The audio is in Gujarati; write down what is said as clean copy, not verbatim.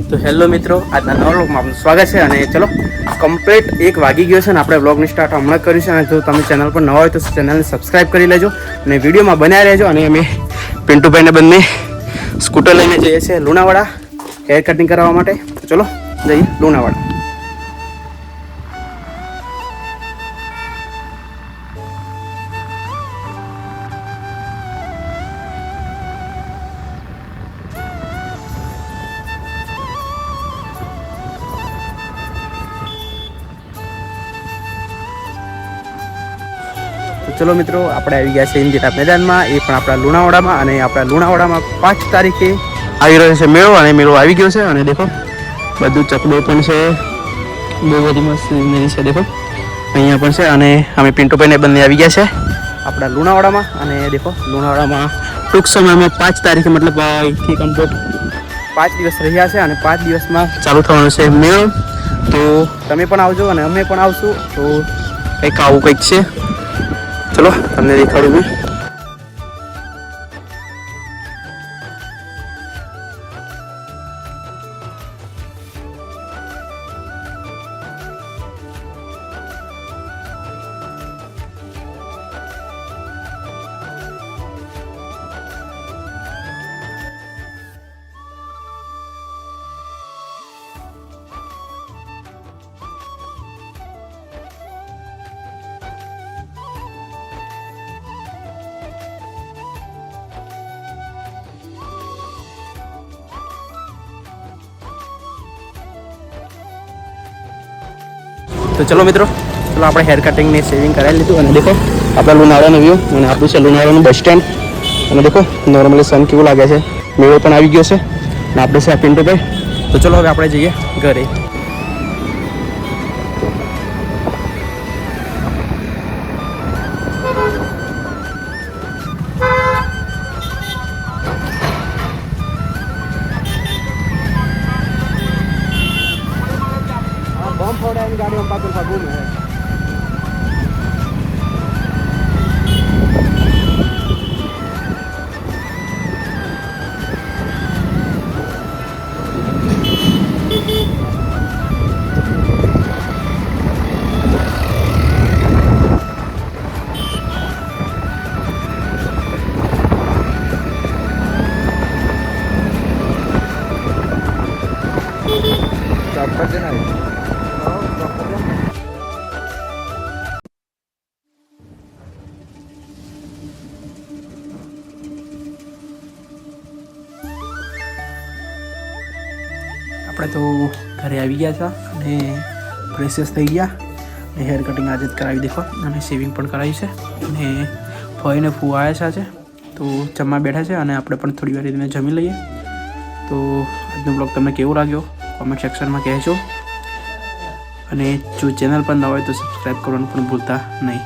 તો હેલો મિત્રો, આજના નવા વ્લોગમાં આપનું સ્વાગત છે. અને ચલો કમ્પ્લીટ 1 વાગી ગયો છે અને આપણે વ્લોગની સ્ટાર્ટ હમણાં કર્યું છે. અને જો તમે ચેનલ પર નવા હોય તો ચેનલને સબસ્ક્રાઈબ કરી લેજો અને વિડીયોમાં બન્યા રહેજો. અને અમે પિન્ટુભાઈને બંને સ્કૂટર લઈને જઈએ છીએ લુણાવાડા હેર કટિંગ કરાવવા માટે. તો ચલો જઈએ લુણાવાડા. તો ચલો મિત્રો, આપણે આવી ગયા છે ઇન્દિરા મેદાનમાં, એ પણ આપણા લુણાવાડામાં. અને આપણા લુણાવાડામાં 5 તારીખે આવી રહ્યો છે મેળો, અને મેળો આવી ગયો છે. અને દેખો બધું ચકડો પણ છે, બહુ બધી મસ્ત સિનરી છે. દેખો અહીંયા પણ છે. અને અમે પિન્ટુભાઈને બંને આવી ગયા છે આપણા લુણાવાડામાં. અને દેખો લુણાવાડામાં ટૂંક સમયમાં 5 તારીખે મતલબ અહીંથી કમ્પ્લીટ 5 દિવસ રહ્યા છે. અને 5 દિવસમાં ચાલુ થવાનો છે મેળો. તો તમે પણ આવજો અને અમે પણ આવશું. તો કંઈક આવું કંઈક છે. ચલો તમને દેખાડું મેં. તો ચલો મિત્રો, ચલો આપણે હેર કટિંગ ને શેવિંગ કરાવી લીધું. અને દેખો આપણા લુણાવાડાનો વ્યૂ, અને આપણું છે લુણાવાડાનું બસ સ્ટેન્ડ. અને દેખો નોર્મલી સન કેવું લાગે છે. મેળો પણ આવી ગયો છે અને આપણે છે આ પિન્ટુભાઈ. તો ચલો હવે આપણે જઈએ ઘરે. गाड़ी में पाकुर का घूम है. આપણે તો ઘરે આવી ગયા હતા અને ફ્રેશ થઈ ગયા. અને હેર કટિંગ આજે જ કરાવી દેખો, અને શેવિંગ પણ કરાવી છે. અને ફઈને ફૂ આવ્યા છે આજે, તો જમવા બેઠા છે. અને આપણે પણ થોડી વાર એને જમી લઈએ. તો આજનો બ્લોગ તમને કેવો લાગ્યો કોમેન્ટ સેક્શનમાં કહેજો. અને જો ચેનલ પર ન હોય તો સબસ્ક્રાઈબ કરવાનું પણ ભૂલતા નહીં.